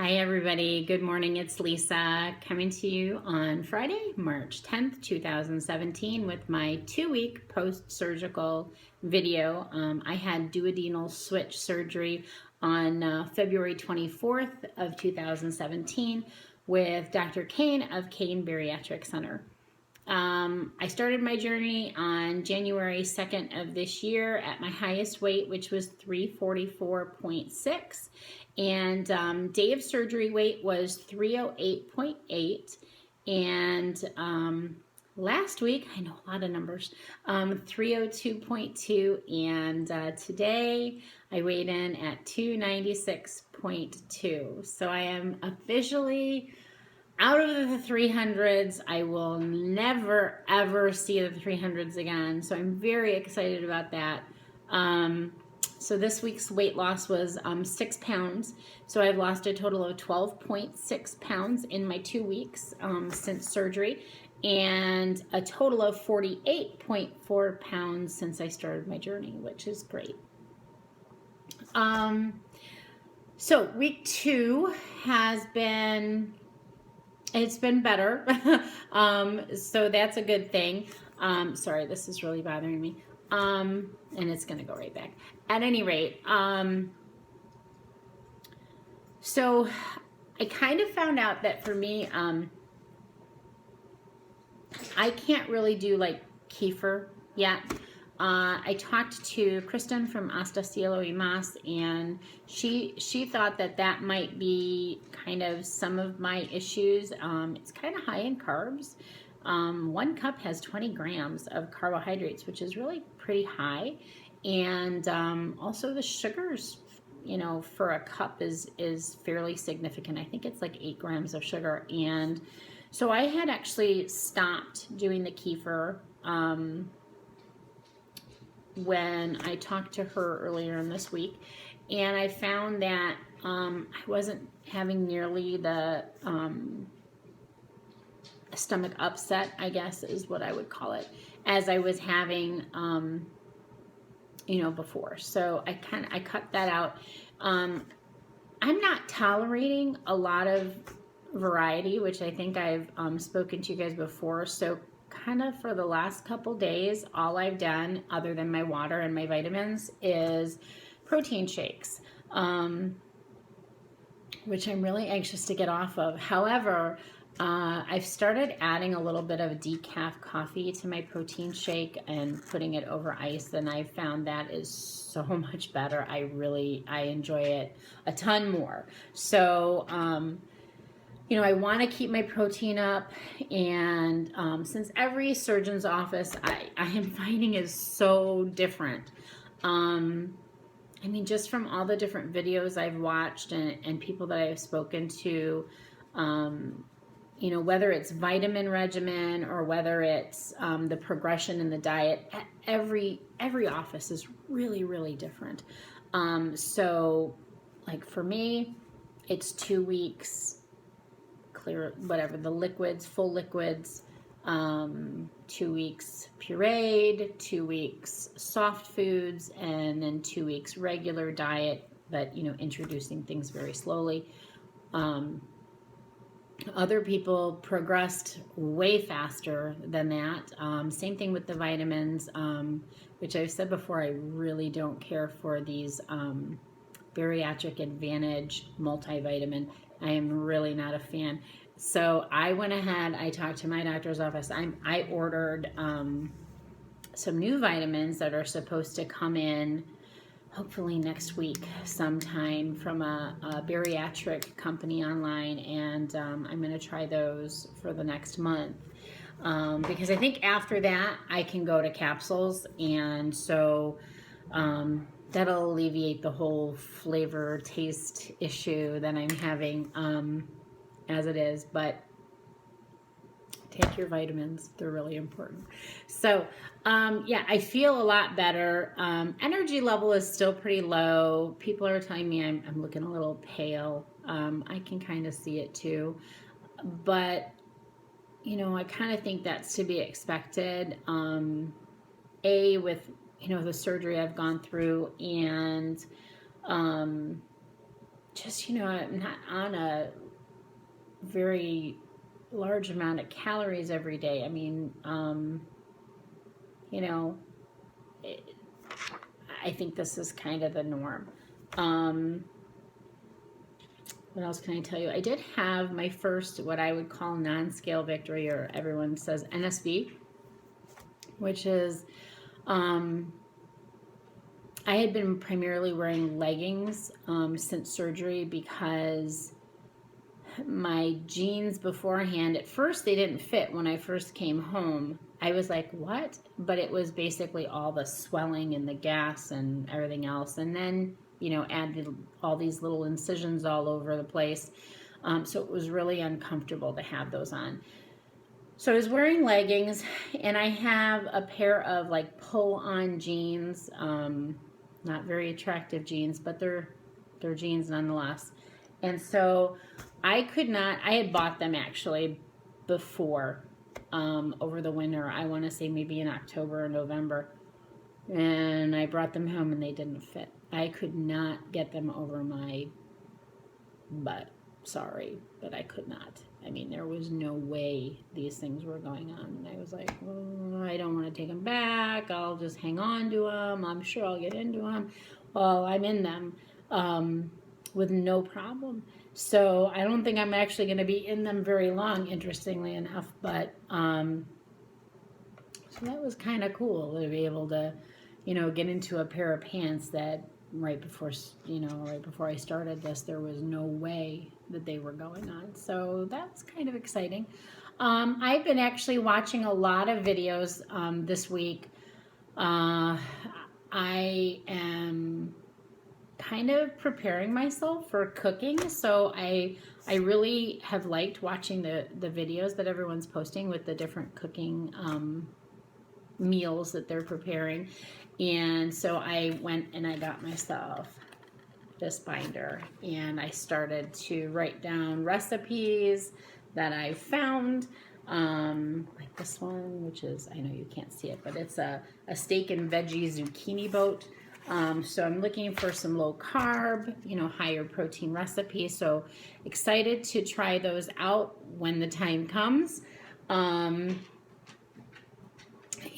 Hi everybody, good morning, it's Lisa coming to you on Friday, March 10th, 2017 with my 2-week post-surgical video. I had duodenal switch surgery on February 24th of 2017 with Dr. Kane of Kane Bariatric Center. I started my journey on January 2nd of this year at my highest weight, which was 344.6. And day of surgery weight was 308.8. And last week, I know a lot of numbers, 302.2. And today I weighed in at 296.2. So I am officially out of the 300s. I will never, ever see the 300s again. So I'm very excited about that. So this week's weight loss was 6 pounds. So I've lost a total of 12.6 pounds in my 2 weeks since surgery, and a total of 48.4 pounds since I started my journey, which is great. So week 2 has been... It's been better, so that's a good thing. Sorry, this is really bothering me, and it's going to go right back. At any rate, so I kind of found out that for me, I can't really do like kefir yet. I talked to Kristen from Hasta Cielo y Mas, and she thought that might be kind of some of my issues. It's kind of high in carbs. 1 cup has 20 grams of carbohydrates, which is really pretty high. And also the sugars, for a cup is fairly significant. I think it's like 8 grams of sugar. And so I had actually stopped doing the kefir when I talked to her earlier in this week, and I found that I wasn't having nearly the stomach upset, I guess is what I would call it, as I was having before. So I cut that out. I'm not tolerating a lot of variety, which I think I've spoken to you guys before. So kind of for the last couple days, all I've done other than my water and my vitamins is protein shakes, which I'm really anxious to get off of. However, I've started adding a little bit of decaf coffee to my protein shake and putting it over ice, and I found that is so much better. I enjoy it a ton more. So I want to keep my protein up, and since every surgeon's office I am finding is so different. Just from all the different videos I've watched and people that I've spoken to, whether it's vitamin regimen or whether it's the progression in the diet, every office is really, really different. So like for me, it's 2 weeks clear, whatever, the liquids, full liquids, 2 weeks pureed, 2 weeks soft foods, and then 2 weeks regular diet, but introducing things very slowly. Other people progressed way faster than that. Same thing with the vitamins, which I've said before, I really don't care for these Bariatric Advantage multivitamin. I am really not a fan. So I went ahead, I talked to my doctor's office. I ordered some new vitamins that are supposed to come in hopefully next week sometime from a bariatric company online, and I'm going to try those for the next month. Because I think after that I can go to capsules, and so that'll alleviate the whole flavor taste issue that I'm having as it is. But take your vitamins, they're really important. So yeah, I feel a lot better. Energy level is still pretty low. People are telling me I'm looking a little pale. I can kind of see it too, but I kind of think that's to be expected. With the surgery I've gone through, and just, I'm not on a very large amount of calories every day. I mean, you know, it, I think this is kind of the norm. What else can I tell you? I did have my first, what I would call non-scale victory, or everyone says NSV, which is, I had been primarily wearing leggings since surgery because my jeans beforehand, at first they didn't fit when I first came home. I was like, what? But it was basically all the swelling and the gas and everything else. And then, added all these little incisions all over the place. So it was really uncomfortable to have those on. So I was wearing leggings, and I have a pair of like pull-on jeans, not very attractive jeans, but they're jeans nonetheless. And so I had bought them actually before, over the winter. I want to say maybe in October or November. And I brought them home and they didn't fit. I could not get them over my butt. Sorry, but I could not. I mean, there was no way these things were going on. And I was like, oh, I don't want to take them back. I'll just hang on to them. I'm sure I'll get into them. Well, I'm in them with no problem. So I don't think I'm actually going to be in them very long, interestingly enough. But so that was kind of cool to be able to, get into a pair of pants that right before I started this, there was no way that they were going on. So that's kind of exciting. I've been actually watching a lot of videos this week. I am kind of preparing myself for cooking, so I really have liked watching the videos that everyone's posting with the different cooking meals that they're preparing. And so I went and I got myself this binder, and I started to write down recipes that I found, like this one, which is, I know you can't see it, but it's a steak and veggie zucchini boat. So I'm looking for some low carb, higher protein recipes. So excited to try those out when the time comes.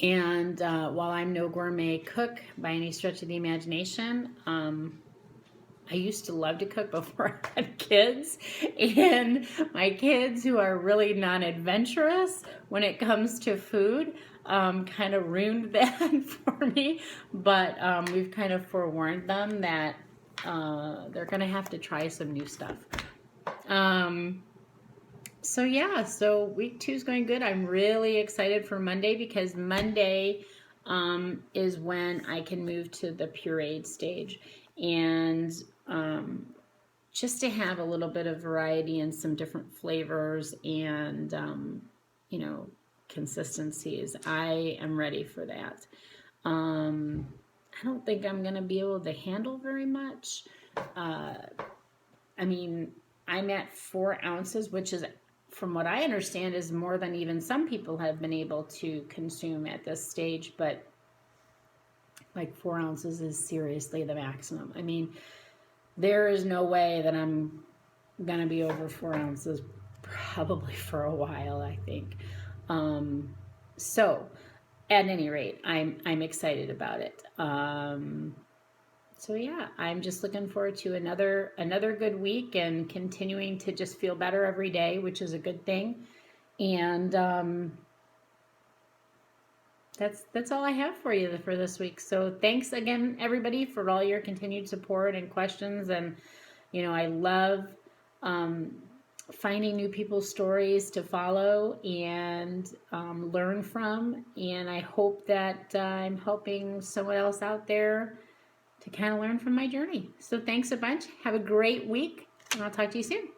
And while I'm no gourmet cook by any stretch of the imagination, I used to love to cook before I had kids, and my kids, who are really non-adventurous when it comes to food, kind of ruined that for me. But we've kind of forewarned them that they're going to have to try some new stuff. So yeah, so week 2 is going good. I'm really excited for Monday, because Monday is when I can move to the pureed stage. And just to have a little bit of variety and some different flavors and, consistencies. I am ready for that. I don't think I'm going to be able to handle very much. I mean, I'm at 4 ounces, which is, from what I understand, is more than even some people have been able to consume at this stage. But like 4 ounces is seriously the maximum. I mean, there is no way that I'm going to be over 4 ounces probably for a while, I think. So at any rate, I'm excited about it. So yeah, I'm just looking forward to another good week and continuing to just feel better every day, which is a good thing. And that's all I have for you for this week. So thanks again, everybody, for all your continued support and questions. And I love finding new people's stories to follow and learn from. And I hope that I'm helping someone else out there to kind of learn from my journey. So thanks a bunch. Have a great week, and I'll talk to you soon.